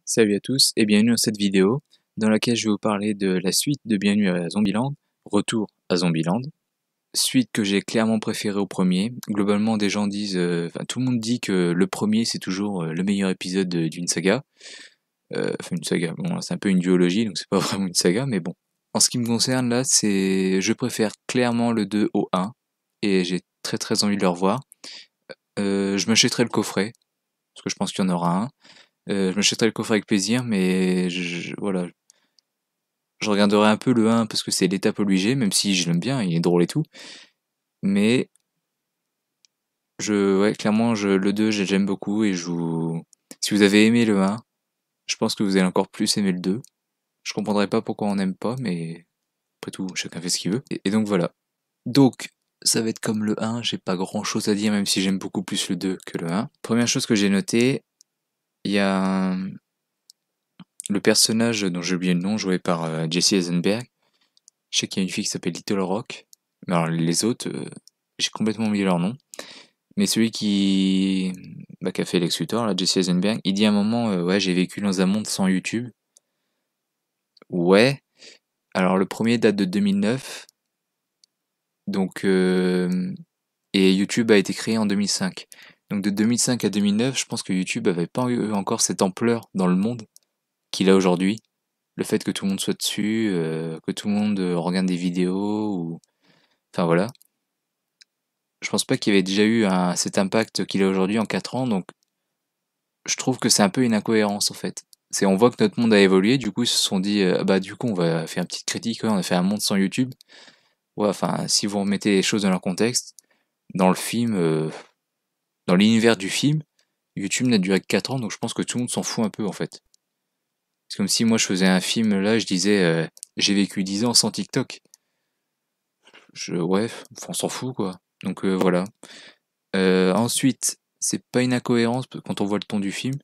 Salut à tous et bienvenue dans cette vidéo dans laquelle je vais vous parler de la suite de Bienvenue à Zombieland, Retour à Zombieland. Suite que j'ai clairement préférée au premier. Globalement, des gens disent, tout le monde dit que le premier c'est toujours le meilleur épisode d'une saga. Enfin une saga, bon c'est un peu une duologie donc c'est pas vraiment une saga mais bon. En ce qui me concerne là, je préfère clairement le 2 au 1 et j'ai très envie de le revoir. Je m'achèterai le coffret parce que je pense qu'il y en aura un. Je m'achèterai le coffret avec plaisir, mais voilà, je regarderai un peu le 1 parce que c'est l'étape obligée, même si je l'aime bien, il est drôle et tout. Mais ouais, clairement, le 2, j'aime beaucoup et si vous avez aimé le 1, je pense que vous allez encore plus aimer le 2. Je comprendrai pas pourquoi on n'aime pas, mais après tout, chacun fait ce qu'il veut. Et donc voilà. Donc, ça va être comme le 1, j'ai pas grand chose à dire, même si j'aime beaucoup plus le 2 que le 1. Première chose que j'ai noté, il y a le personnage dont j'ai oublié le nom, joué par Jesse Eisenberg. Je sais qu'il y a une fille qui s'appelle Little Rock. Mais alors les autres, j'ai complètement oublié leur nom. Mais celui qui a fait Lex Luthor, là, Jesse Eisenberg, il dit à un moment, ouais, j'ai vécu dans un monde sans YouTube. Ouais. Alors le premier date de 2009. Donc, et YouTube a été créé en 2005. Donc de 2005 à 2009, je pense que YouTube avait pas eu encore cette ampleur dans le monde qu'il a aujourd'hui. Le fait que tout le monde soit dessus, que tout le monde regarde des vidéos, ou... Enfin voilà. Je pense pas qu'il y avait déjà eu cet impact qu'il a aujourd'hui en 4 ans, donc je trouve que c'est un peu une incohérence en fait. On voit que notre monde a évolué, du coup ils se sont dit, bah du coup on va faire une petite critique, ouais, on a fait un monde sans YouTube. Ouais, enfin, si vous remettez les choses dans leur contexte, dans le film, dans l'univers du film, YouTube n'a duré que 4 ans, donc je pense que tout le monde s'en fout un peu en fait. C'est comme si moi je faisais un film là, je disais, j'ai vécu 10 ans sans TikTok. Ouais, on s'en fout quoi. Donc voilà. Ensuite, c'est pas une incohérence quand on voit le ton du film.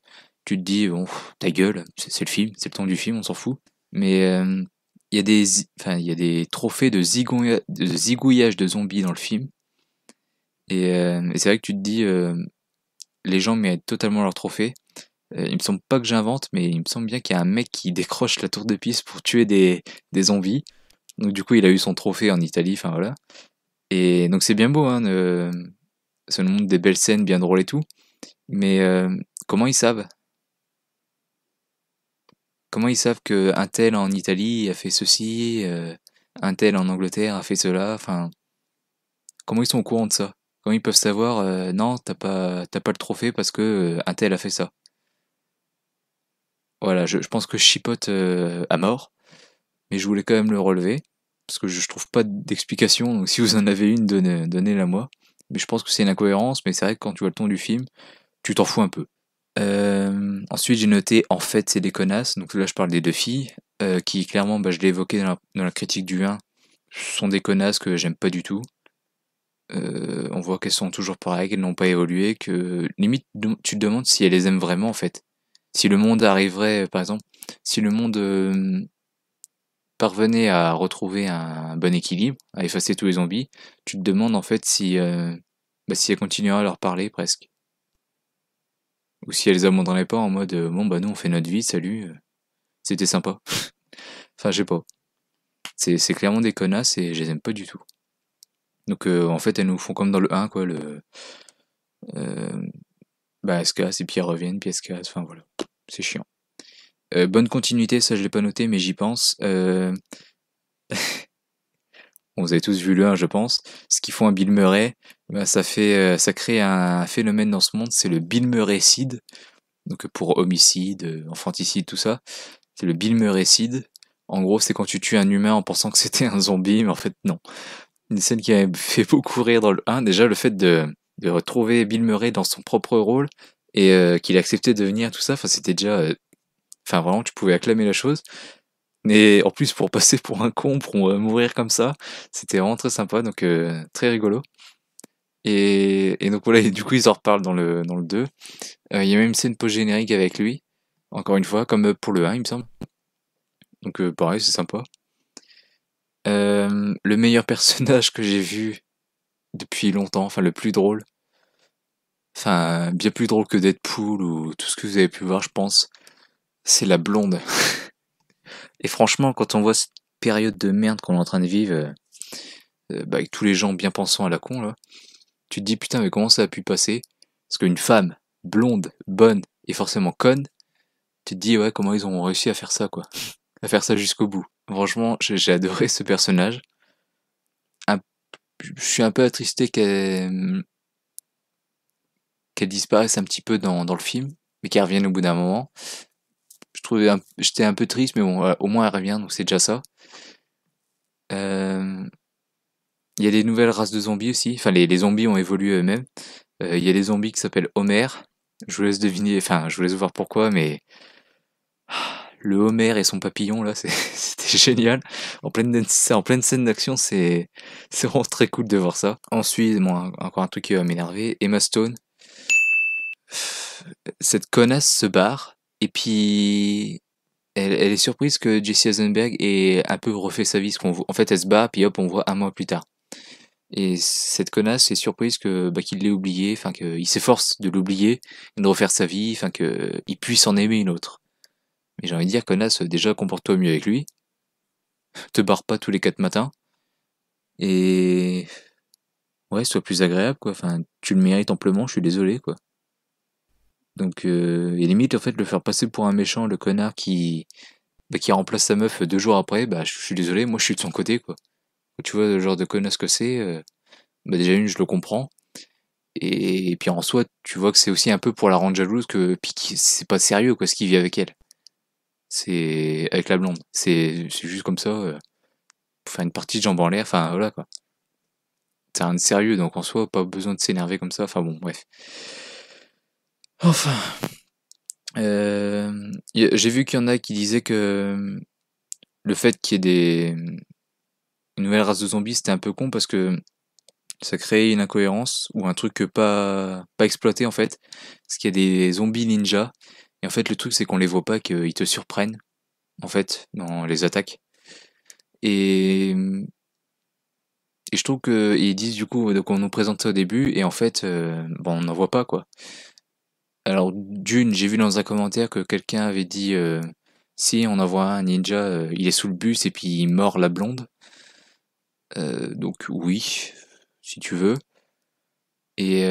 Tu te dis, bon, ta gueule, c'est le film, c'est le ton du film, on s'en fout. Mais il y a des trophées de zigouillage de zombies dans le film. Et c'est vrai que tu te dis, les gens méritent totalement leur trophée. Il me semble pas que j'invente, mais il me semble bien qu'il y a un mec qui décroche la tour de piste pour tuer des zombies. Donc du coup, il a eu son trophée en Italie, enfin voilà. Et donc c'est bien beau, hein, ça nous montre des belles scènes bien drôles et tout. Mais comment ils savent? Comment ils savent que un tel en Italie a fait ceci, un tel en Angleterre a fait cela? Enfin, comment ils sont au courant de ça? Comment ils peuvent savoir, non, t'as pas le trophée parce que un tel a fait ça? Voilà, je pense que je chipote à mort, mais je voulais quand même le relever parce que je trouve pas d'explication. Donc si vous en avez une, donnez-la moi. Mais je pense que c'est une incohérence, mais c'est vrai que quand tu vois le ton du film, tu t'en fous un peu. Ensuite, j'ai noté en fait c'est des connasses. Donc là, je parle des deux filles qui clairement, je l'ai évoqué dans la critique du 1, sont des connasses que j'aime pas du tout. On voit qu'elles sont toujours pareilles, qu'elles n'ont pas évolué, que limite tu te demandes si elles les aiment vraiment en fait. Si le monde arriverait, par exemple, si le monde parvenait à retrouver un bon équilibre, à effacer tous les zombies, tu te demandes en fait si elles continueraient à leur parler presque. Ou si elles abandonneraient pas en mode bon bah nous on fait notre vie, salut, c'était sympa. Enfin je sais pas. C'est clairement des connasses et je les aime pas du tout. Donc en fait elles nous font comme dans le 1 quoi, euh, elles se cassent et puis elles reviennent, puis elles se cassent, enfin voilà. C'est chiant. Bonne continuité, ça je l'ai pas noté mais j'y pense. Bon, vous avez tous vu le 1 je pense. Ce qu'ils font à Bill Murray, ça crée un phénomène dans ce monde, c'est le Bill Murraycide. Donc pour homicide, infanticide, tout ça. C'est le Bill Murraycide. En gros, c'est quand tu tues un humain en pensant que c'était un zombie, mais en fait, non. Une scène qui avait fait beaucoup rire dans le 1, déjà le fait de retrouver Bill Murray dans son propre rôle et qu'il acceptait de venir, tout ça, enfin, c'était déjà. Enfin, vraiment, tu pouvais acclamer la chose. Mais en plus, pour passer pour un con, pour mourir comme ça, c'était vraiment très sympa, donc très rigolo. Et donc voilà, et du coup, ils en reparlent dans le 2. Il y a même une scène post-générique avec lui, encore une fois, comme pour le 1, il me semble. Donc pareil, c'est sympa. Le meilleur personnage que j'ai vu depuis longtemps, enfin le plus drôle, enfin bien plus drôle que Deadpool ou tout ce que vous avez pu voir, je pense. c'est la blonde. Et franchement, quand on voit cette période de merde qu'on est en train de vivre, bah, avec tous les gens bien pensants à la con, là, tu te dis putain, mais comment ça a pu passer? Parce qu'une femme blonde, bonne et forcément conne, tu te dis ouais, comment ils ont réussi à faire ça, quoi. À faire ça jusqu'au bout. Franchement, j'ai adoré ce personnage. Un- je suis un peu attristé qu'elle disparaisse un petit peu dans le film, mais qu'elle revienne au bout d'un moment. J'étais un peu triste, mais bon, voilà, au moins elle revient, donc c'est déjà ça. Euh, Il y a des nouvelles races de zombies aussi. Enfin, les zombies ont évolué eux-mêmes. Il y a des zombies qui s'appellent Homer. Je vous laisse deviner, enfin, je vous laisse voir pourquoi, mais le Homer et son papillon, là, c'était génial. C'est en pleine scène d'action, c'est vraiment très cool de voir ça. Ensuite, moi, encore un truc qui va m'énerver, Emma Stone. Cette connasse se barre, et puis elle est surprise que Jesse Eisenberg ait un peu refait sa vie. En fait, elle se bat, puis hop, on voit un mois plus tard. Et cette connasse est surprise qu'il l'ait oublié, enfin qu'il s'efforce de l'oublier, et de refaire sa vie, enfin qu'il puisse en aimer une autre. Mais j'ai envie de dire, connasse, déjà comporte-toi mieux avec lui, te barre pas tous les 4 matins, et ouais, sois plus agréable, quoi. Enfin, tu le mérites amplement, je suis désolé, quoi. Donc, et limite, en fait, le faire passer pour un méchant, le connard qui remplace sa meuf 2 jours après, bah, je suis désolé, moi je suis de son côté, quoi. Tu vois le genre de connasse que c'est, bah déjà je le comprends. Et puis en soi, tu vois que c'est aussi un peu pour la rendre jalouse que puis c'est pas sérieux quoi ce qu'il vit avec elle. C'est avec la blonde. C'est juste comme ça pour faire une partie de jambes en l'air, enfin voilà quoi. C'est rien de sérieux donc en soi pas besoin de s'énerver comme ça. Enfin bon, bref. Enfin, j'ai vu qu'il y en a qui disaient que le fait qu'il y ait une nouvelle race de zombies, c'était un peu con parce que ça crée une incohérence ou un truc pas exploité en fait. Parce qu'il y a des zombies ninja. Et en fait, le truc, c'est qu'on les voit pas, qu'ils te surprennent, en fait, dans les attaques. Et, et je trouve que ils disent du coup donc on nous présente ça au début et en fait, bon, on n'en voit pas quoi. Alors d'une, j'ai vu dans un commentaire que quelqu'un avait dit si on en voit un ninja, il est sous le bus et puis il mord la blonde. Donc oui, si tu veux. Et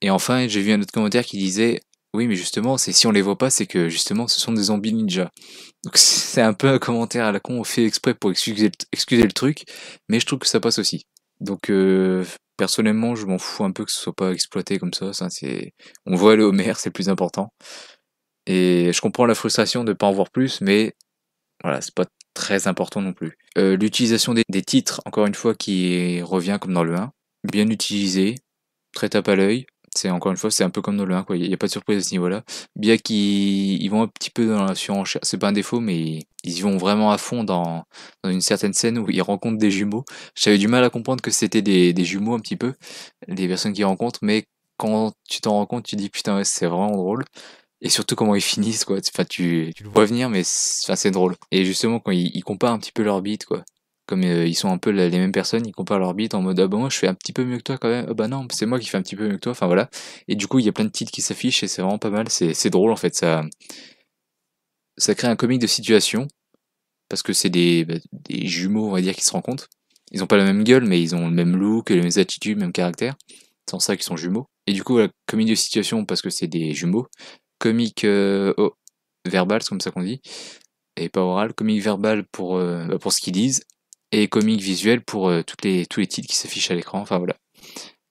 enfin, j'ai vu un autre commentaire qui disait oui, mais justement, c'est si on les voit pas, c'est que justement, ce sont des zombies ninja. Donc c'est un peu un commentaire à la con, fait exprès pour excuser le truc, mais je trouve que ça passe aussi. Donc personnellement, je m'en fous un peu que ce soit pas exploité comme ça. On voit le Homer, c'est le plus important. Et je comprends la frustration de pas en voir plus, mais voilà, c'est pas très important non plus. L'utilisation des titres, encore une fois, qui revient comme dans le 1, bien utilisé, très tape à l'œil. C'est encore une fois, c'est un peu comme dans le 1, quoi. Il n'y a pas de surprise à ce niveau-là. Bien qu'ils ils vont un petit peu dans la surenchère, c'est pas un défaut, mais ils y vont vraiment à fond dans une certaine scène où ils rencontrent des jumeaux. J'avais du mal à comprendre que c'était des jumeaux un petit peu, les personnes qu'ils rencontrent, mais quand tu t'en rends compte, tu dis putain, ouais, c'est vraiment drôle. Et surtout comment ils finissent, quoi. Enfin, tu le vois venir, mais enfin, c'est drôle. Et justement, quand ils comparent un petit peu leur beat, quoi. Comme ils sont un peu les mêmes personnes, ils comparent leur beat en mode ah bah moi je fais un petit peu mieux que toi quand même. Ah bah non, c'est moi qui fais un petit peu mieux que toi. Enfin voilà. Et du coup, il y a plein de titres qui s'affichent et c'est vraiment pas mal. C'est drôle en fait. Ça crée un comique de situation parce que c'est des jumeaux, on va dire, qui se rencontrent. Ils ont pas la même gueule, mais ils ont le même look, les mêmes attitudes, le même caractère. C'est en ça qu'ils sont jumeaux. Et du coup, voilà, comique de situation parce que c'est des jumeaux. Comique verbal, c'est comme ça qu'on dit, et pas oral. Comique verbal pour ce qu'ils disent, et comique visuel pour tous les titres qui s'affichent à l'écran. Enfin voilà,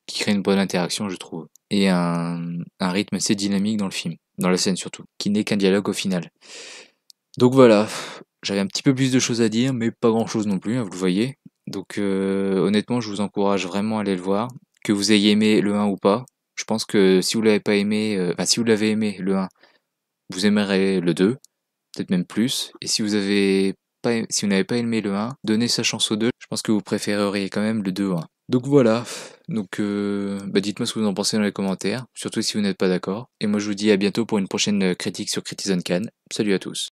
qui crée une bonne interaction, je trouve. Et un rythme assez dynamique dans le film, dans la scène surtout, qui n'est qu'un dialogue au final. Donc voilà, j'avais un petit peu plus de choses à dire, mais pas grand chose non plus, hein, vous le voyez. Donc honnêtement, je vous encourage vraiment à aller le voir, que vous ayez aimé le 1 ou pas. Je pense que si vous l'avez pas aimé, enfin si vous l'avez aimé le 1, vous aimerez le 2, peut-être même plus. Et si vous n'avez pas aimé le 1, donnez sa chance au 2. Je pense que vous préféreriez quand même le 2 au 1. Donc voilà. Donc bah dites-moi ce que vous en pensez dans les commentaires, surtout si vous n'êtes pas d'accord. Et moi je vous dis à bientôt pour une prochaine critique sur Critizen Can. Salut à tous.